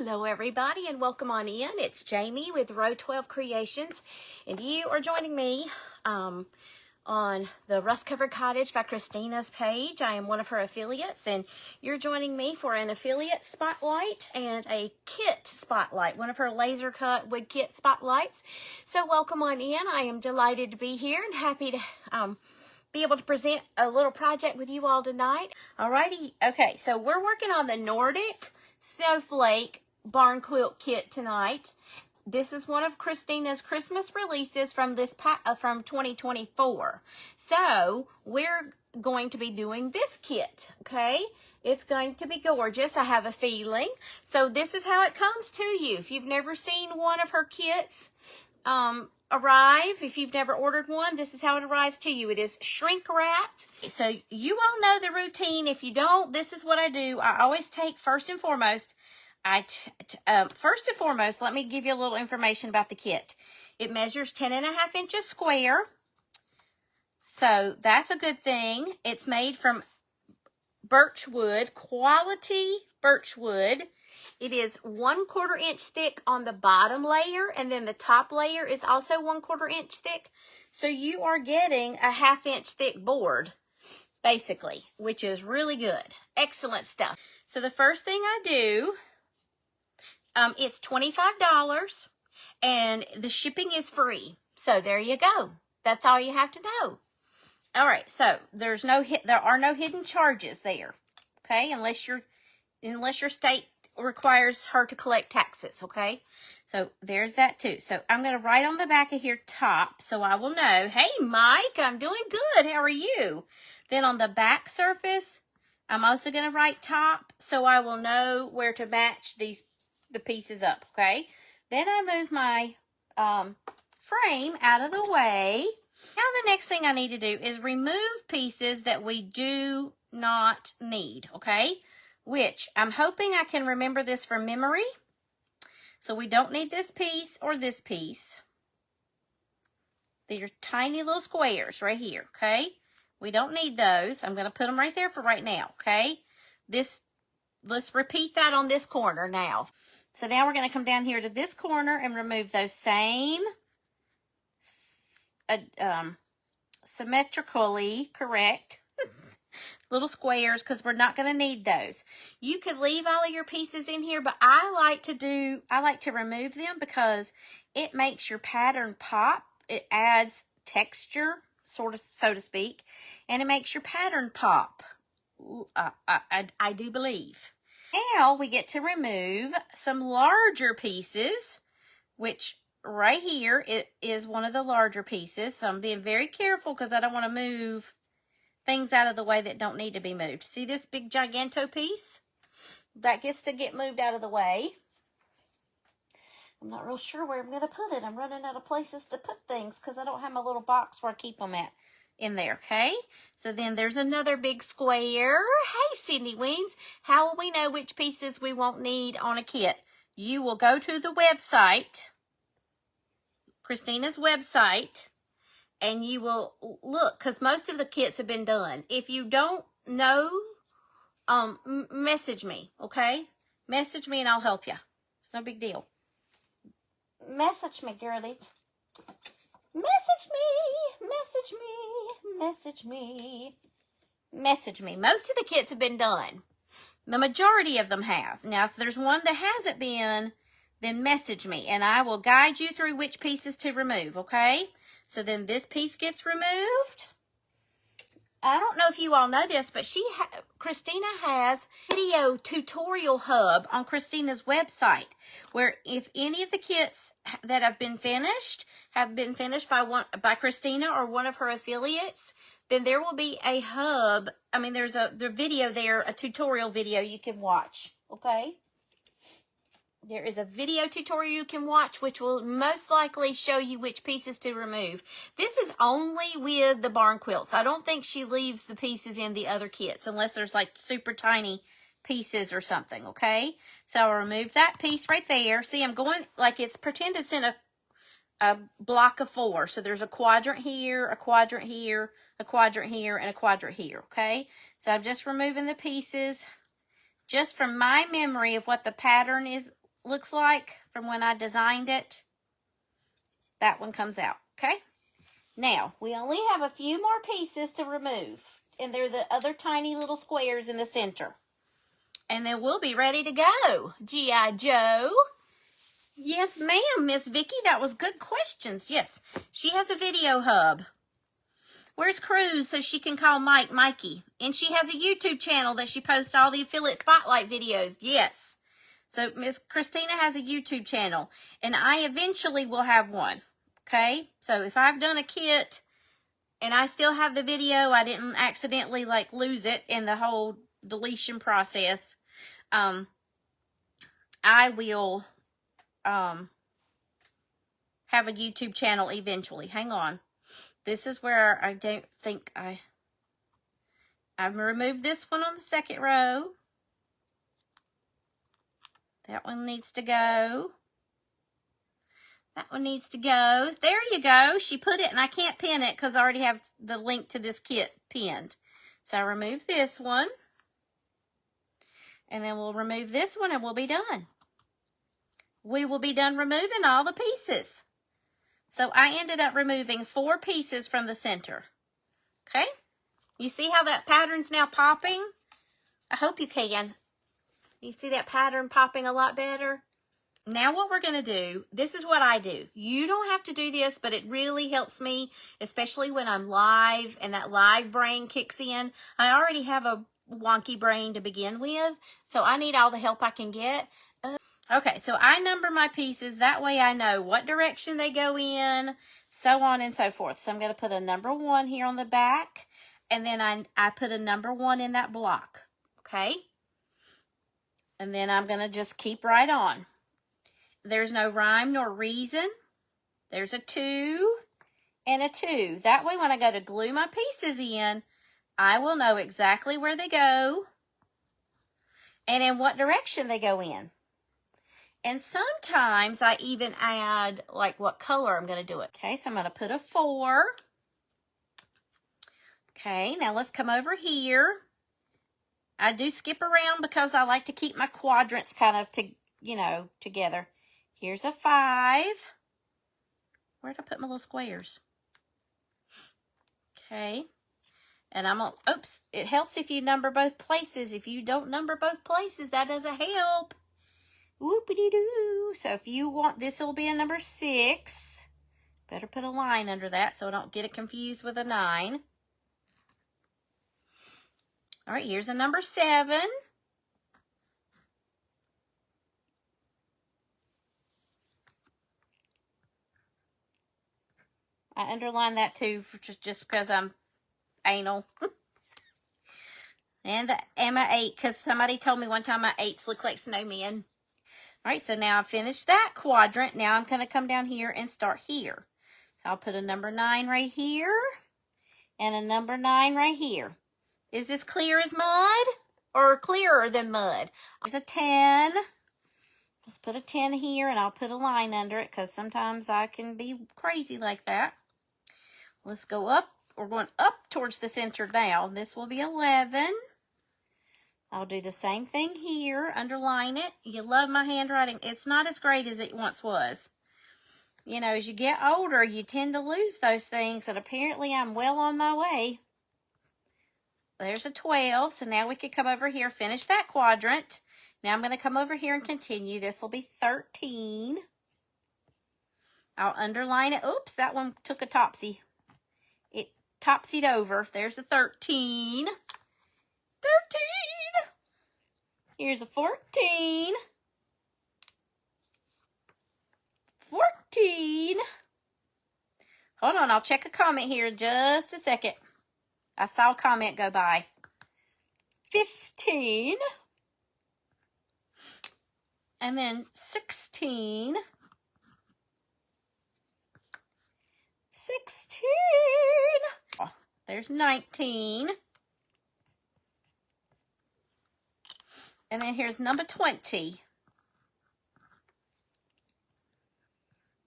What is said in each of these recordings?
Hello everybody and welcome on in. It's Jamie with Row 12 Creations and you are joining me on the Rust Covered Cottage by Christina's page. I am one of her affiliates and you're joining me for an affiliate spotlight and a kit spotlight, one of her laser cut wood kit spotlights. So welcome on in. I am delighted to be here and happy to be able to present a little project with you all tonight. Alrighty, okay, so we're working on the Nordic Snowflake Barn Quilt Kit tonight. This is one of Christina's Christmas releases from from 2024. So we're going to be doing this kit, okay? It's going to be gorgeous, I have a feeling. So this is how it comes to you. If you've never seen one of her kits arrive, if you've never ordered one, this is how it arrives to you. It is shrink wrapped. So you all know the routine. If you don't, this is what I do. I always take first and foremost, let me give you a little information about the kit. It measures 10.5 inches square. So that's a good thing. It's made from birch wood, quality birch wood. It is 1/4 inch thick on the bottom layer, and then the top layer is also 1/4 inch thick. So you are getting a 1/2 inch thick board, basically, which is really good. Excellent stuff. So the first thing I do, it's $25, and the shipping is free. So there you go. That's all you have to know. All right, so there are no hidden charges there, okay? Unless your state requires her to collect taxes, okay? So there's that too. So I'm going to write on the back of here top, so I will know, hey Mike, I'm doing good, how are you? Then on the back surface, I'm also going to write top, so I will know where to match the pieces up, okay? Then I move my frame out of the way. Now the next thing I need to do is remove pieces that we do not need, okay? Which I'm hoping I can remember this from memory. So we don't need this piece or this piece. They're tiny little squares right here, okay? We don't need those. I'm going to put them right there for right now, okay? Let's repeat that on this corner now. So now we're going to come down here to this corner and remove those same symmetrically correct little squares, because we're not going to need those. You could leave all of your pieces in here, but I like to remove them because it makes your pattern pop. It adds texture, so to speak, and it makes your pattern pop. I do believe. Now we get to remove some larger pieces, which right here it is one of the larger pieces. So I'm being very careful because I don't want to move things out of the way that don't need to be moved. See this big giganto piece? That gets to get moved out of the way. I'm not real sure where I'm going to put it. I'm running out of places to put things because I don't have my little box where I keep them at in there, okay? So then there's another big square. Hey, Sydney Weens, how will we know which pieces we won't need on a kit? You will go to the website, Christina's website, and you will look, because most of the kits have been done. If you don't know, message me, okay? Message me and I'll help you. It's no big deal. Message me, girlies. Message me, message me, message me, message me. Most of the kits have been done. The majority of them have. Now, if there's one that hasn't been, then message me, and I will guide you through which pieces to remove, okay? So then this piece gets removed. I don't know if you all know this, but Christina has a video tutorial hub on Christina's website, where if any of the kits that have been finished by Christina or one of her affiliates, then there will be a hub. I mean, there's the video there, a tutorial video you can watch, okay? There is a video tutorial you can watch, which will most likely show you which pieces to remove. This is only with the barn quilts. I don't think she leaves the pieces in the other kits unless there's like super tiny pieces or something, okay? So I'll remove that piece right there. See, I'm going like pretend it's in a block of 4. So there's a quadrant here, a quadrant here, a quadrant here, and a quadrant here, okay? So I'm just removing the pieces just from my memory of what the pattern is looks like from when I designed it. That one comes out, okay? Now, we only have a few more pieces to remove, and they're the other tiny little squares in the center. And then we'll be ready to go. G.I. Joe. Yes, ma'am, Miss Vicky. That was good questions. Yes, she has a video hub. Where's Cruz so she can call Mike Mikey? And she has a YouTube channel that she posts all the affiliate spotlight videos. Yes. So Miss Christina has a YouTube channel, and I eventually will have one. Okay? So if I've done a kit and I still have the video, I didn't accidentally like lose it in the whole deletion process. I will have a YouTube channel eventually. Hang on. This is where I don't think I've removed this one on the second row. That one needs to go. That one needs to go. There you go. She put it, and I can't pin it because I already have the link to this kit pinned. So I remove this one. And then we'll remove this one, and we'll be done. We will be done removing all the pieces. So I ended up removing 4 pieces from the center. Okay? You see how that pattern's now popping? I hope you can. You see that pattern popping a lot better? Now what we're going to do, this is what I do. You don't have to do this, but it really helps me, especially when I'm live and that live brain kicks in. I already have a wonky brain to begin with, so I need all the help I can get. Okay, so I number my pieces. That way I know what direction they go in, so on and so forth. So I'm going to put a number 1 here on the back, and then I put a number 1 in that block, okay? And then I'm going to just keep right on. There's no rhyme nor reason. There's a 2 and a 2. That way when I go to glue my pieces in, I will know exactly where they go and in what direction they go in. And sometimes I even add like what color I'm going to do it. Okay, so I'm going to put a 4. Okay, now let's come over here. I do skip around because I like to keep my quadrants kind of together. Here's a 5. Where'd I put my little squares? Okay. And I'm going to, oops, it helps if you number both places. If you don't number both places, that doesn't help. Whoopity-doo. So if you want, this will be a number 6. Better put a line under that so I don't get it confused with a 9. All right, here's a number 7. I underline that too, for just because I'm anal. And my 8, because somebody told me one time my 8s look like snowmen. All right, so now I've finished that quadrant. Now I'm going to come down here and start here. So I'll put a number 9 right here and a number 9 right here. Is this clear as mud or clearer than mud? There's a 10. Just put a 10 here, and I'll put a line under it because sometimes I can be crazy like that. Let's go up. We're going up towards the center now. This will be 11. I'll do the same thing here. Underline it. You love my handwriting. It's not as great as it once was. You know, as you get older, you tend to lose those things, and apparently I'm well on my way. There's a 12, so now we can come over here, finish that quadrant. Now I'm going to come over here and continue. This will be 13. I'll underline it. Oops, that one took a topsy. It topsied over. There's a 13. 13. Here's a 14. 14. Hold on, I'll check a comment here in just a second. I saw a comment go by. 15. And then 16. 16. Oh, there's 19. And then here's number 20.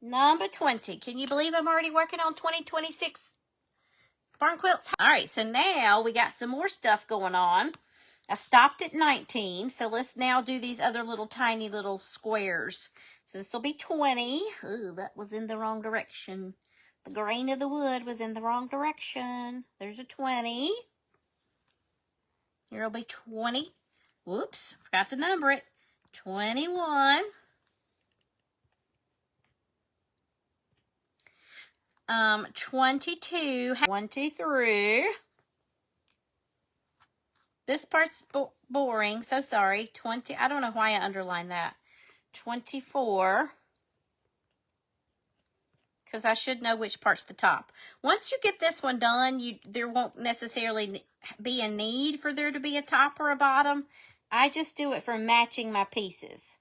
Number 20. Can you believe I'm already working on 2026 barn quilts? All right, so now we got some more stuff going on. I stopped at 19, so let's now do these other little tiny little squares. So this will be 20. Ooh, that was in the wrong direction. The grain of the wood was in the wrong direction. There's a 20. Here will be 20. Whoops, forgot to number it. 21. 22. 23. This part's boring, so sorry. 20. I don't know why I underlined that. 24. Because I should know which part's the top. Once you get this one done, there won't necessarily be a need for there to be a top or a bottom. I just do it for matching my pieces.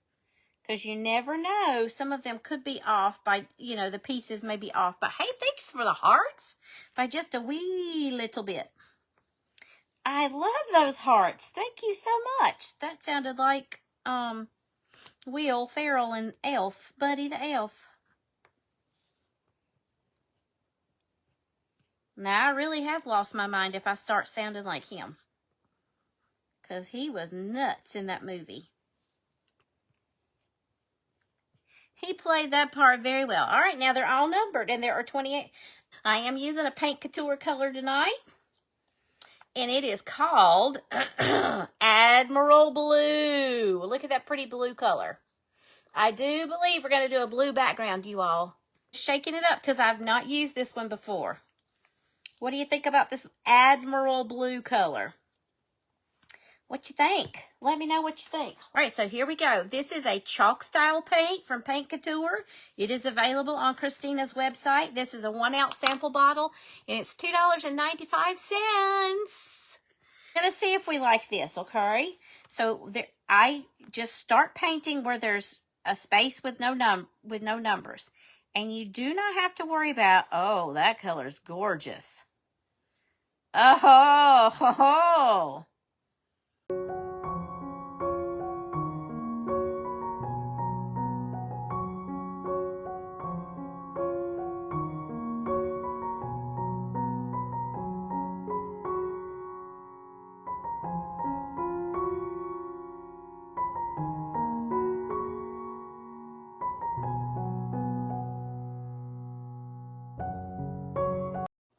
Because you never know. Some of them could be off by, you know, the pieces may be off. But hey, thanks for the hearts. By just a wee little bit. I love those hearts. Thank you so much. That sounded like Will Ferrell and Elf. Buddy the Elf. Now, I really have lost my mind if I start sounding like him. Because he was nuts in that movie. He played that part very well. All right, now they're all numbered, and there are 28. I am using a paint couture color tonight. And it is called Admiral Blue. Look at that pretty blue color. I do believe we're going to do a blue background, you all. Shaking it up because I've not used this one before. What do you think about this Admiral Blue color? What you think? Let me know what you think. All right, so here we go. This is a chalk style paint from Paint Couture. It is available on Christina's website. This is a 1 ounce sample bottle, and it's $2.95. I'm gonna see if we like this, okay? So I just start painting where there's a space with no numbers, and you do not have to worry about. Oh, that color's gorgeous. Oh, ho, ho.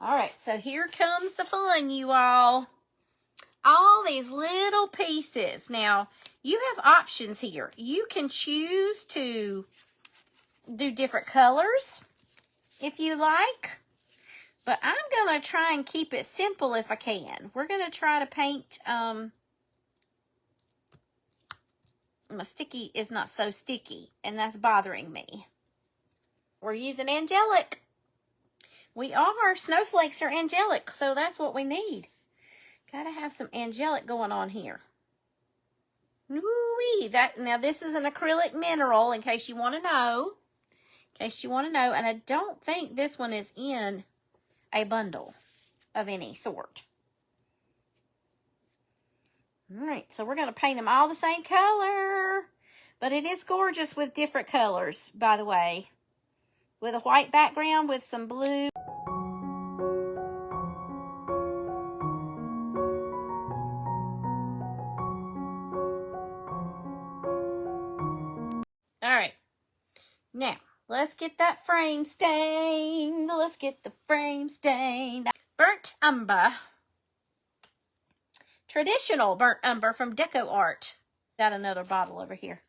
All right, so here comes the fun, you all. All these little pieces. Now, you have options here. You can choose to do different colors if you like. But I'm going to try and keep it simple if I can. We're going to try to paint, my sticky is not so sticky, and that's bothering me. We're using angelic. We are. Snowflakes are angelic, so that's what we need. Gotta have some angelic going on here. Woo-wee. Now this is an acrylic mineral, in case you want to know. And I don't think this one is in a bundle of any sort. All right, so we're going to paint them all the same color. But it is gorgeous with different colors, by the way. With a white background with some blue. All right. Now, let's get that frame stained. Let's get the frame stained. Burnt umber. Traditional burnt umber from Deco Art. Got another bottle over here.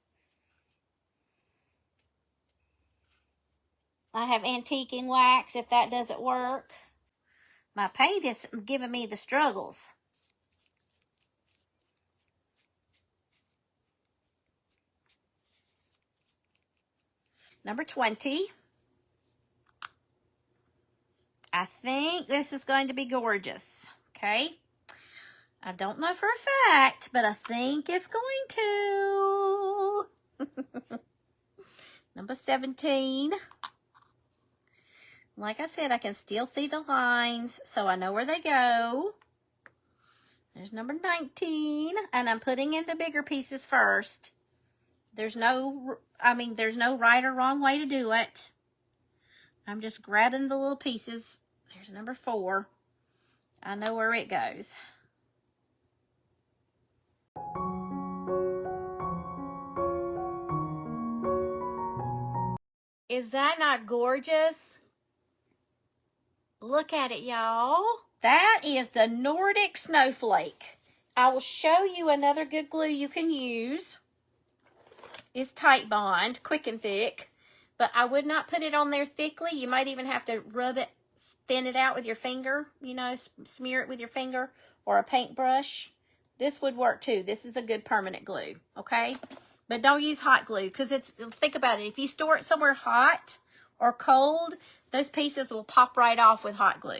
I have antiquing wax if that doesn't work. My paint is giving me the struggles. Number 20. I think this is going to be gorgeous. Okay. I don't know for a fact, but I think it's going to. Number 17. Like I said, I can still see the lines, so I know where they go. There's number 19, and I'm putting in the bigger pieces first. There's no right or wrong way to do it. I'm just grabbing the little pieces. There's number 4. I know where it goes. Is that not gorgeous? Look at it, y'all. That is the Nordic Snowflake. I will show you another good glue you can use. It's Tight Bond, quick and thick. But I would not put it on there thickly. You might even have to rub it, thin it out with your finger. You know, smear it with your finger or a paintbrush. This would work too. This is a good permanent glue, okay? But don't use hot glue because it's, think about it. If you store it somewhere hot or cold, those pieces will pop right off with hot glue.